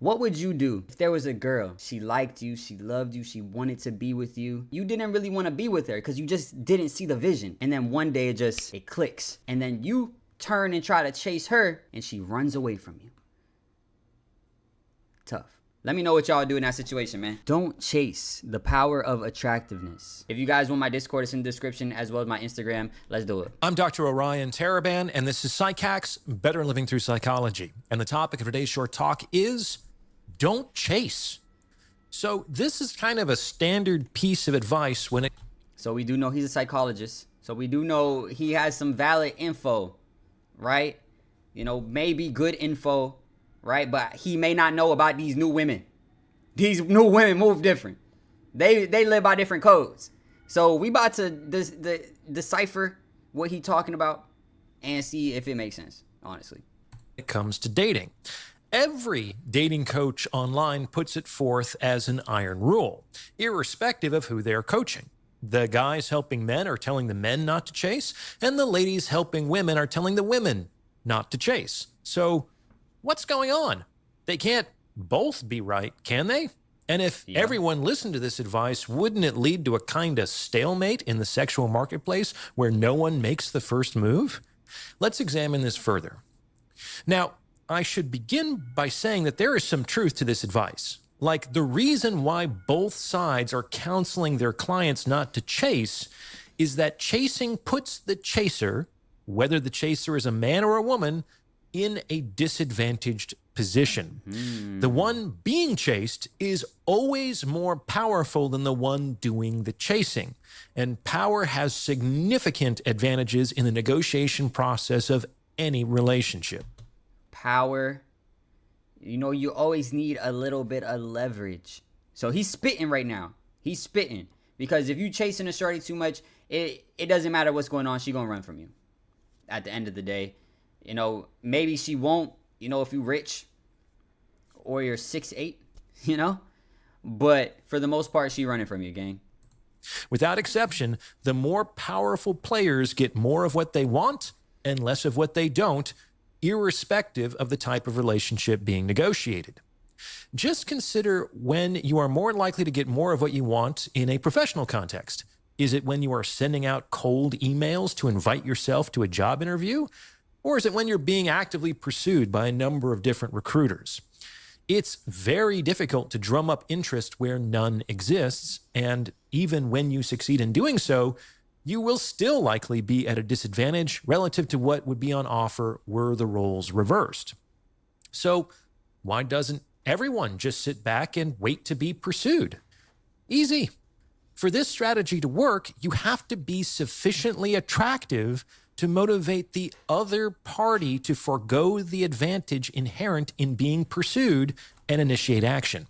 What would you do if there was a girl, she liked you, she loved you, she wanted to be with you. You didn't really want to be with her because you just didn't see the vision. And then one day it clicks. And then you turn and try to chase her and she runs away from you. Tough. Let me know what y'all do in that situation, man. Don't chase the power of attractiveness. If you guys want my Discord, it's in the description, as well as my Instagram. Let's do it. I'm Dr. Orion Taraban, and this is Psych Hacks, Better Living Through Psychology. And the topic of today's short talk is don't chase. So this is kind of a standard piece of advice when it... So we do know he's a psychologist. So we do know he has some valid info, right? You know, maybe good info, right? But he may not know about these new women. These new women move different. They live by different codes. So we about to decipher what he talking about and see if it makes sense, honestly. It comes to dating. Every dating coach online puts it forth as an iron rule, irrespective of who they're coaching. The guys helping men are telling the men not to chase, and the ladies helping women are telling the women not to chase. So what's going on? They can't both be right, can they? And if everyone listened to this advice, wouldn't it lead to a kind of stalemate in the sexual marketplace where no one makes the first move? Let's examine this further. Now, I should begin by saying that there is some truth to this advice. Like, the reason why both sides are counseling their clients not to chase is that chasing puts the chaser, whether the chaser is a man or a woman, in a disadvantaged position. The one being chased is always more powerful than the one doing the chasing. And power has significant advantages in the negotiation process of any relationship. Power. You know, you always need a little bit of leverage. So he's spitting right now. He's spitting. Because if you chasing a shorty too much, it doesn't matter what's going on. She gonna run from you. At the end of the day. You know, maybe she won't, you know, if you rich or you're 6'8", you know. But for the most part, she running from you, gang. Without exception, the more powerful players get more of what they want and less of what they don't, irrespective of the type of relationship being negotiated. Just consider when you are more likely to get more of what you want in a professional context. Is it when you are sending out cold emails to invite yourself to a job interview? Or is it when you're being actively pursued by a number of different recruiters? It's very difficult to drum up interest where none exists, and even when you succeed in doing so, you will still likely be at a disadvantage relative to what would be on offer were the roles reversed. So why doesn't everyone just sit back and wait to be pursued? Easy. For this strategy to work, you have to be sufficiently attractive to motivate the other party to forego the advantage inherent in being pursued and initiate action.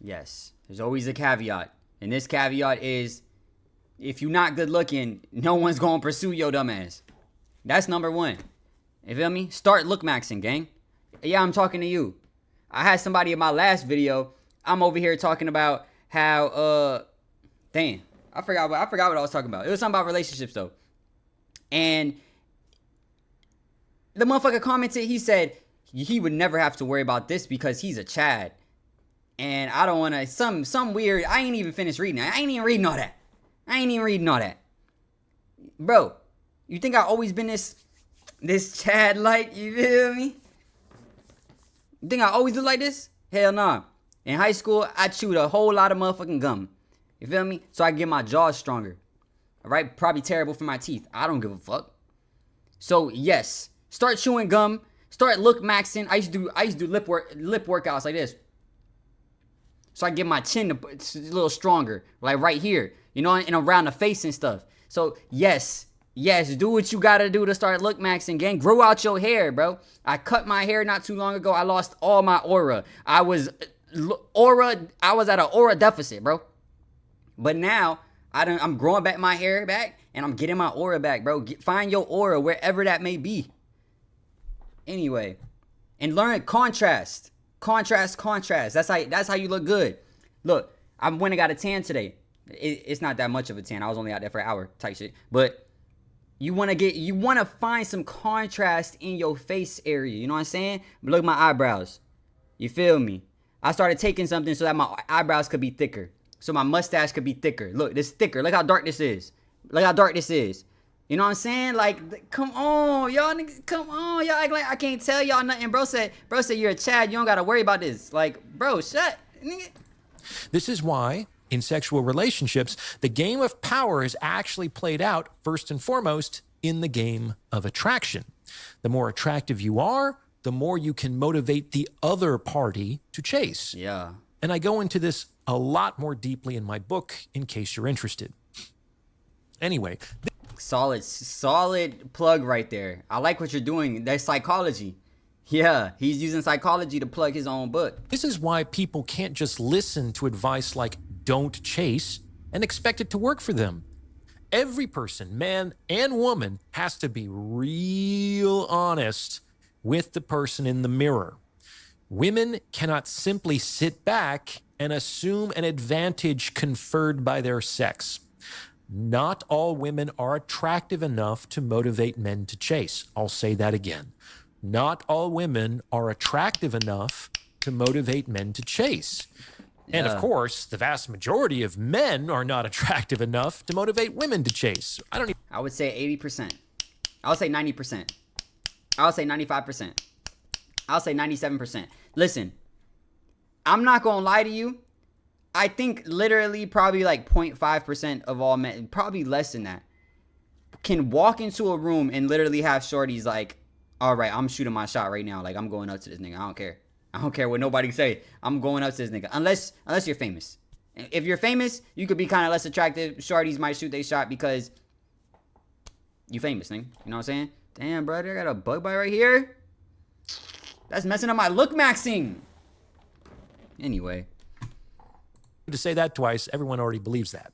Yes, there's always a caveat. And this caveat is, if you're not good looking, no one's going to pursue your dumb ass. That's number one. You feel me? Start look maxing, gang. Yeah, I'm talking to you. I had somebody in my last video. I'm over here talking about how, damn, I forgot what I was talking about. It was something about relationships, though. And the motherfucker commented, he said he would never have to worry about this because he's a Chad. And I don't want to, some weird, I ain't even finished reading it. I ain't even reading all that. Bro, you think I always been this Chad-like, you feel me? You think I always look like this? Hell nah. In high school, I chewed a whole lot of motherfucking gum. You feel me? So I get my jaws stronger. Alright? Probably terrible for my teeth. I don't give a fuck. So yes, start chewing gum. Start look maxing. I used to do lip workouts like this. So I get my chin a little stronger. Like right here. You know, and around the face and stuff. So yes, do what you gotta do to start look maxing, gang. Grow out your hair, bro. I cut my hair not too long ago. I lost all my aura. I was at an aura deficit, bro. But now I'm growing back my hair back, and I'm getting my aura back, bro. Find your aura wherever that may be. Anyway, and learn contrast. That's how you look good. Look, I went and got a tan today. It's not that much of a tan. I was only out there for an hour type shit. But you want to find some contrast in your face area. You know what I'm saying? Look at my eyebrows. You feel me? I started taking something so that my eyebrows could be thicker. So my mustache could be thicker. Look, this thicker. Look how dark this is. Look how dark this is. You know what I'm saying? Like, come on, y'all niggas, come on. Y'all act like I can't tell y'all nothing. Bro said you're a Chad. You don't got to worry about this. Like, bro, shut. Nigga. This is why, in sexual relationships, the game of power is actually played out, first and foremost, in the game of attraction. The more attractive you are, the more you can motivate the other party to chase. Yeah. And I go into this a lot more deeply in my book, in case you're interested. Anyway. Solid plug right there. I like what you're doing. That's psychology. Yeah, he's using psychology to plug his own book. This is why people can't just listen to advice like don't chase and expect it to work for them. Every person, man and woman, has to be real honest with the person in the mirror. Women cannot simply sit back and assume an advantage conferred by their sex. Not all women are attractive enough to motivate men to chase. I'll say that again. Not all women are attractive enough to motivate men to chase. Yeah. And of course, the vast majority of men are not attractive enough to motivate women to chase. I would say 80%. I would say 90%. I would say 95%. I'll say 97%. Listen, I'm not going to lie to you. I think literally probably like 0.5% of all men, probably less than that, can walk into a room and literally have shorties like, all right, I'm shooting my shot right now. Like, I'm going up to this nigga. I don't care. I don't care what nobody say. I'm going up to this nigga. Unless you're famous. If you're famous, you could be kind of less attractive. Shorties might shoot their shot because you famous, nigga. You know what I'm saying? Damn, brother, I got a bug bite right here. That's messing up my look maxing. Anyway. To say that twice, everyone already believes that.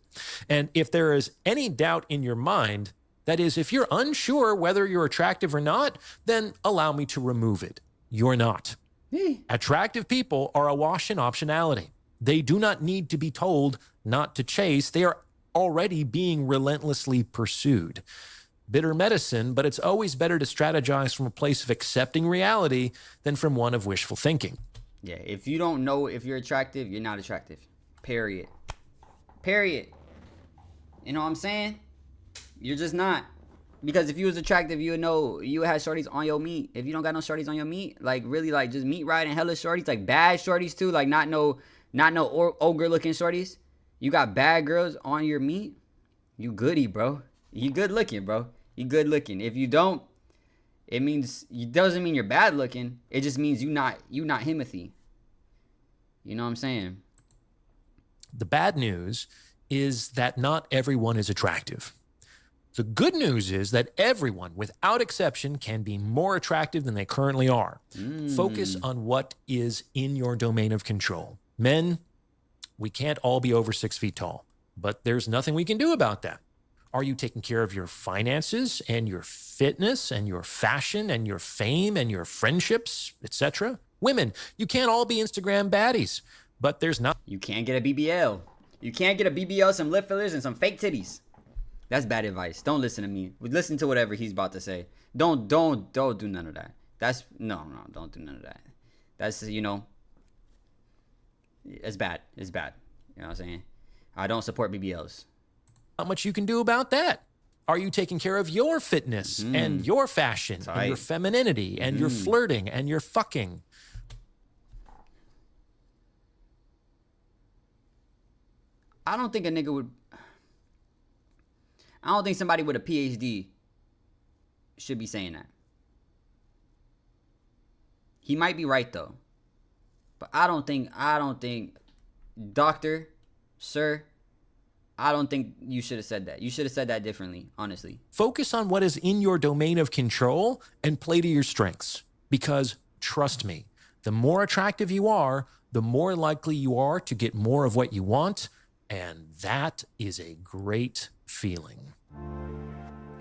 And if there is any doubt in your mind, that is, if you're unsure whether you're attractive or not, then allow me to remove it. You're not. Attractive people are awash in optionality. They do not need to be told not to chase. They are already being relentlessly pursued. Bitter medicine, but it's always better to strategize from a place of accepting reality than from one of wishful thinking. Yeah, if you don't know if you're attractive, you're not attractive. Period. Period. You know what I'm saying? You're just not. Because if you was attractive, you would know you had shorties on your meat. If you don't got no shorties on your meat, like really like just meat riding hella shorties, like bad shorties too, like not no ogre looking shorties. You got bad girls on your meat, you goody, bro. You good looking, bro. You good looking. If you don't, it doesn't mean you're bad looking. It just means you not Himothy. You know what I'm saying? The bad news is that not everyone is attractive. The good news is that everyone, without exception, can be more attractive than they currently are. Focus on what is in your domain of control. Men, we can't all be over 6 feet tall, but there's nothing we can do about that. Are you taking care of your finances and your fitness and your fashion and your fame and your friendships, etc.? Women, you can't all be Instagram baddies, but there's not. You can't get a BBL. You can't get a BBL, some lip fillers, and some fake titties. That's bad advice. Don't listen to me. Listen to whatever he's about to say. Don't do none of that. No, don't do none of that. That's, it's bad. It's bad. You know what I'm saying? I don't support BBLs. Not much you can do about that. Are you taking care of your fitness and your fashion and your femininity and your flirting and your fucking? I don't think somebody with a PhD should be saying that. He might be right though. But I don't think doctor, sir, I don't think you should have said that. You should have said that differently, honestly. Focus on what is in your domain of control and play to your strengths. Because trust me, the more attractive you are, the more likely you are to get more of what you want. And that is a great feeling.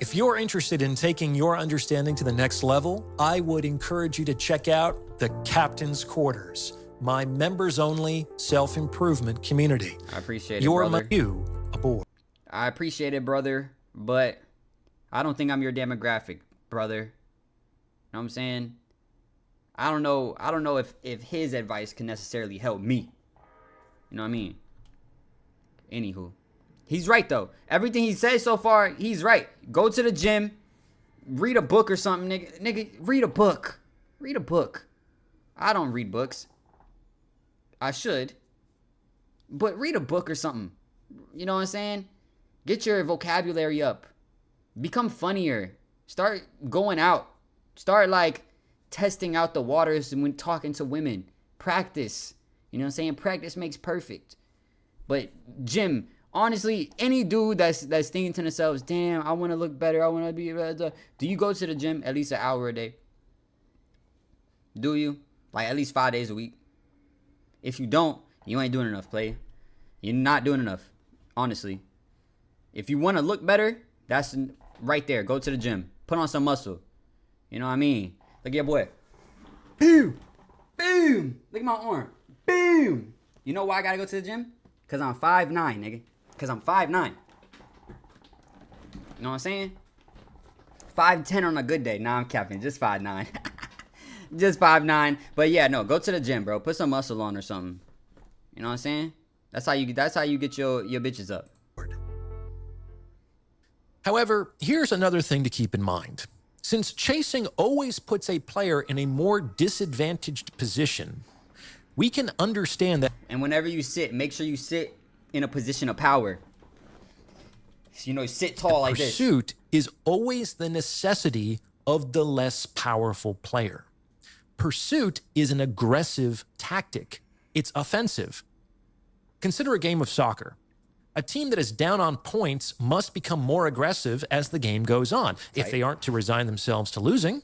If you're interested in taking your understanding to the next level, I would encourage you to check out the Captain's Quarters, my members-only self-improvement community. I appreciate it, brother. You aboard. I appreciate it, brother, but I don't think I'm your demographic, brother. You know what I'm saying? I don't know if his advice can necessarily help me. You know what I mean? Anywho, he's right though. Everything he says so far, he's right. Go to the gym, read a book or something, nigga. Nigga, read a book. Read a book. I don't read books. I should. But read a book or something. You know what I'm saying? Get your vocabulary up. Become funnier. Start going out. Start like testing out the waters when talking to women. Practice. You know what I'm saying? Practice makes perfect. But Jim, honestly, any dude that's thinking to themselves, damn, I want to look better. I want to be better. Do you go to the gym at least an hour a day? Do you? Like at least 5 days a week? If you don't, you ain't doing enough, player. You're not doing enough. Honestly. If you want to look better, that's right there. Go to the gym. Put on some muscle. You know what I mean? Look at your boy. Boom. Boom. Look at my arm. Boom. You know why I gotta go to the gym? Because I'm 5'9", nigga. Because I'm 5'9". You know what I'm saying? 5'10" on a good day. Nah, I'm capping. Just 5'9". Just 5'9". But yeah, no. Go to the gym, bro. Put some muscle on or something. You know what I'm saying? That's how you get your bitches up. However, here's another thing to keep in mind. Since chasing always puts a player in a more disadvantaged position, we can understand that. And whenever you sit, make sure you sit in a position of power. So, you know, sit tall like this. Pursuit is always the necessity of the less powerful player. Pursuit is an aggressive tactic. It's offensive. Consider a game of soccer. A team that is down on points must become more aggressive as the game goes on. Right. If they aren't to resign themselves to losing,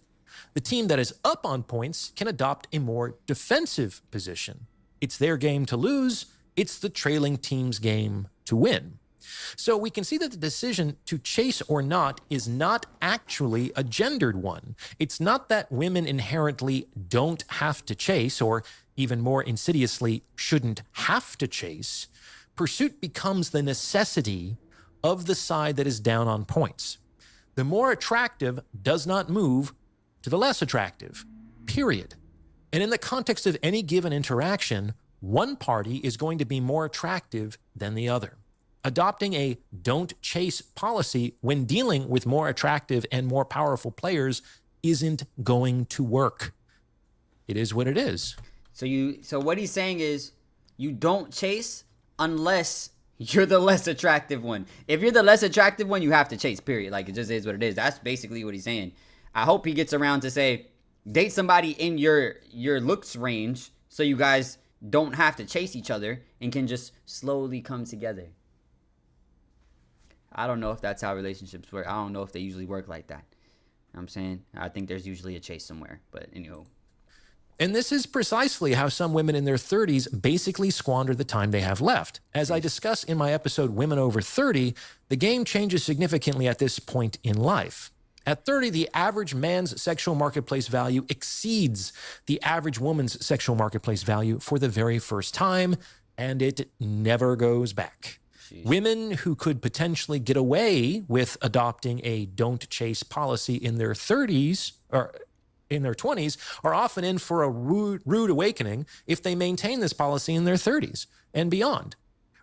the team that is up on points can adopt a more defensive position. It's their game to lose. It's the trailing team's game to win. So we can see that the decision to chase or not is not actually a gendered one. It's not that women inherently don't have to chase, or even more insidiously, shouldn't have to chase. Pursuit becomes the necessity of the side that is down on points. The more attractive does not move to the less attractive, period. And in the context of any given interaction, one party is going to be more attractive than the other. Adopting a don't chase policy when dealing with more attractive and more powerful players isn't going to work. It is what it is. So what he's saying is you don't chase unless you're the less attractive one. If you're the less attractive one, you have to chase, period. Like, it just is what it is. That's basically what he's saying. I hope he gets around to say, date somebody in your looks range so you guys don't have to chase each other and can just slowly come together. I don't know if that's how relationships work. I don't know if they usually work like that. You know what I'm saying? I think there's usually a chase somewhere. But anyhow. And this is precisely how some women in their 30s basically squander the time they have left. As I discuss in my episode Women Over 30, the game changes significantly at this point in life. At 30, the average man's sexual marketplace value exceeds the average woman's sexual marketplace value for the very first time, and it never goes back. Jeez. Women who could potentially get away with adopting a don't chase policy in their 30s, or in their 20s, are often in for a rude awakening if they maintain this policy in their 30s and beyond.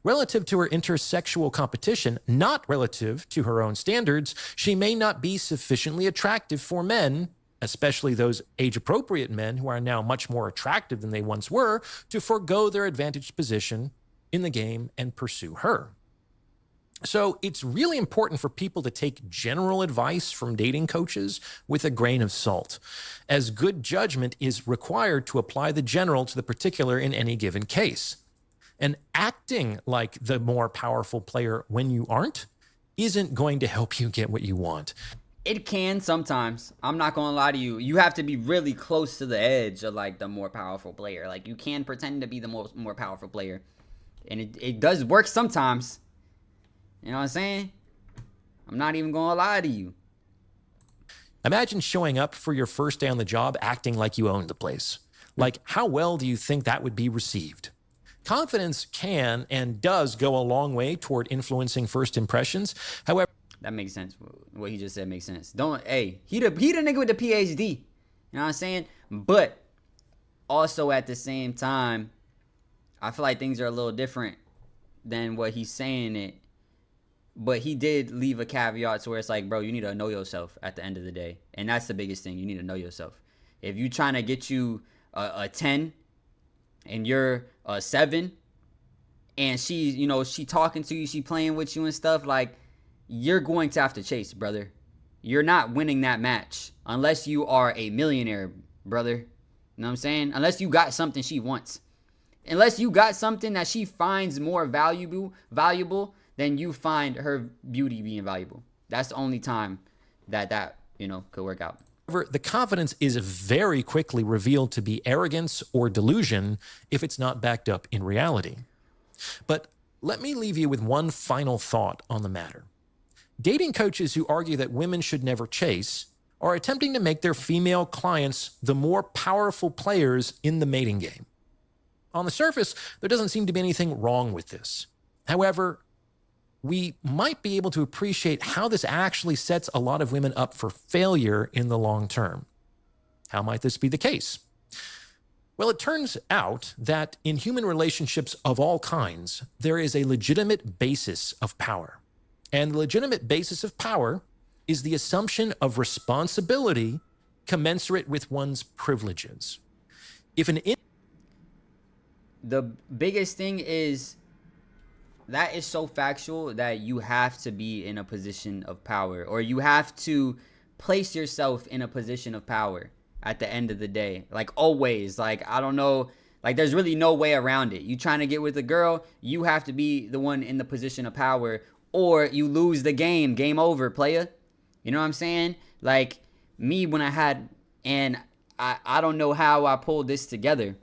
Relative to her intersexual competition, not relative to her own standards, she may not be sufficiently attractive for men, especially those age-appropriate men who are now much more attractive than they once were, to forego their advantaged position in the game and pursue her. So it's really important for people to take general advice from dating coaches with a grain of salt, as good judgment is required to apply the general to the particular in any given case. And acting like the more powerful player when you aren't isn't going to help you get what you want. It can sometimes. I'm not going to lie to you. You have to be really close to the edge of like the more powerful player. Like, you can pretend to be the more powerful player. And it does work sometimes. You know what I'm saying? I'm not even going to lie to you. Imagine showing up for your first day on the job acting like you owned the place. Like, how well do you think that would be received? Confidence can and does go a long way toward influencing first impressions. However, that makes sense. What he just said makes sense. He the nigga with the PhD. You know what I'm saying? But also at the same time, I feel like things are a little different than what he's saying it. But he did leave a caveat to where it's like, bro, you need to know yourself at the end of the day. And that's the biggest thing. You need to know yourself. If you trying to get you a 10 and you're a 7 and she talking to you, she playing with you and stuff, like, you're going to have to chase, brother. You're not winning that match unless you are a millionaire, brother. You know what I'm saying? Unless you got something she wants. Unless you got something that she finds more valuable than you find her beauty being valuable. That's the only time that could work out. However, the confidence is very quickly revealed to be arrogance or delusion if it's not backed up in reality. But let me leave you with one final thought on the matter. Dating coaches who argue that women should never chase are attempting to make their female clients the more powerful players in the mating game. On the surface, there doesn't seem to be anything wrong with this. However, we might be able to appreciate how this actually sets a lot of women up for failure in the long term. How might this be the case? Well, it turns out that in human relationships of all kinds, there is a legitimate basis of power. And the legitimate basis of power is the assumption of responsibility commensurate with one's privileges. The biggest thing is that is so factual that you have to be in a position of power, or you have to place yourself in a position of power at the end of the day. Like, always. Like, I don't know. Like, there's really no way around it. You trying to get with a girl, you have to be the one in the position of power, or you lose the game. Game over, player. You know what I'm saying? Like, me, when I had, and I don't know how I pulled this together,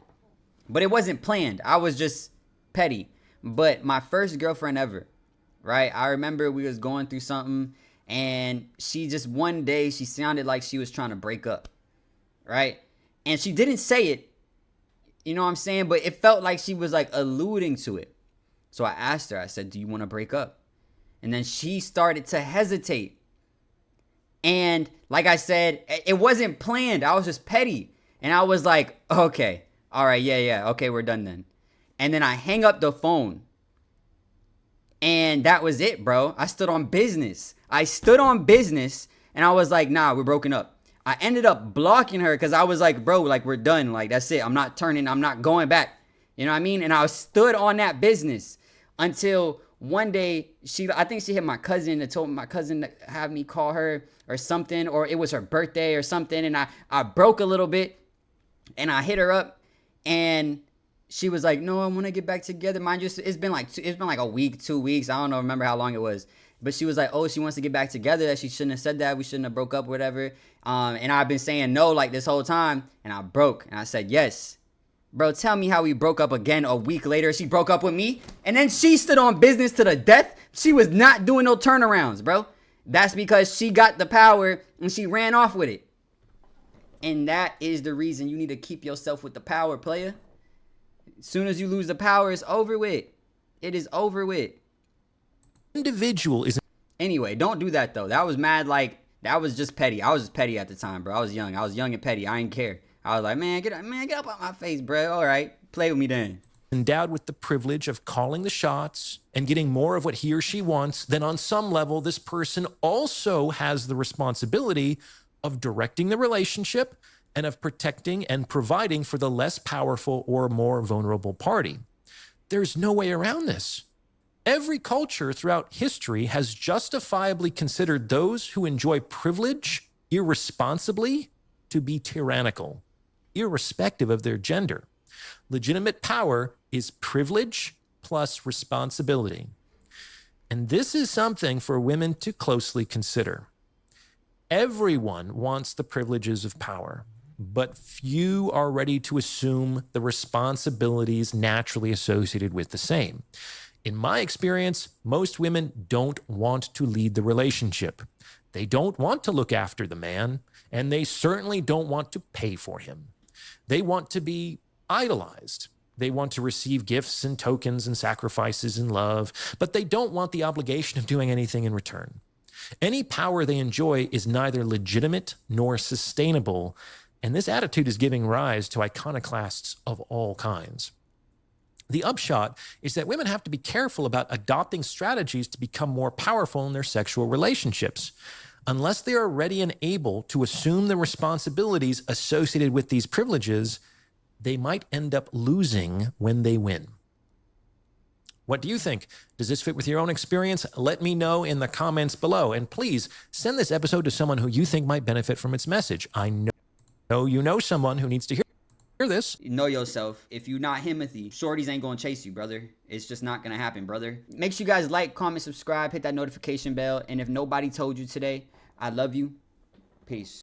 but it wasn't planned. I was just petty. But my first girlfriend ever, right? I remember we was going through something, and she just one day, she sounded like she was trying to break up, right? And she didn't say it, you know what I'm saying? But it felt like she was like alluding to it. So I asked her, I said, do you want to break up? And then she started to hesitate. And like I said, it wasn't planned. I was just petty. And I was like, okay, all right, yeah, okay, we're done then. And then I hang up the phone. And that was it, bro. I stood on business. And I was like, nah, we're broken up. I ended up blocking her because I was like, bro, like, we're done. Like, that's it. I'm not going back. You know what I mean? And I stood on that business until one day, I think she hit my cousin and told my cousin to have me call her or something, or it was her birthday or something. And I broke a little bit and I hit her up, and she was like, no, I want to get back together. Mind you, it's been like a week, 2 weeks. I don't remember how long it was. But she was like, oh, she wants to get back together. That she shouldn't have said that. We shouldn't have broke up or whatever. And I've been saying no like this whole time. And I broke. And I said, yes. Bro, tell me how we broke up again a week later. She broke up with me. And then she stood on business to the death. She was not doing no turnarounds, bro. That's because she got the power and she ran off with it. And that is the reason you need to keep yourself with the power, player. As soon as you lose the power, it's over with. It is over with. Individual is... Anyway, don't do that, though. That was mad, like, that was just petty. I was just petty at the time, bro. I was young and petty. I didn't care. I was like, man, get up out my face, bro. All right, play with me then. Endowed with the privilege of calling the shots and getting more of what he or she wants, then on some level, this person also has the responsibility of directing the relationship and of protecting and providing for the less powerful or more vulnerable party. There's no way around this. Every culture throughout history has justifiably considered those who enjoy privilege irresponsibly to be tyrannical, irrespective of their gender. Legitimate power is privilege plus responsibility. And this is something for women to closely consider. Everyone wants the privileges of power, but few are ready to assume the responsibilities naturally associated with the same. In my experience, most women don't want to lead the relationship. They don't want to look after the man, and they certainly don't want to pay for him. They want to be idolized. They want to receive gifts and tokens and sacrifices and love, but they don't want the obligation of doing anything in return. Any power they enjoy is neither legitimate nor sustainable, And this attitude is giving rise to iconoclasts of all kinds. The upshot is that women have to be careful about adopting strategies to become more powerful in their sexual relationships. Unless they are ready and able to assume the responsibilities associated with these privileges, they might end up losing when they win. What do you think? Does this fit with your own experience? Let me know in the comments below. And please send this episode to someone who you think might benefit from its message. I know you know someone who needs to hear this. Know yourself. If you not Himothy, shorties ain't gonna chase you, brother. It's just not gonna happen, brother. Make sure you guys like, comment, subscribe, hit that notification bell. And if nobody told you today, I love you. Peace.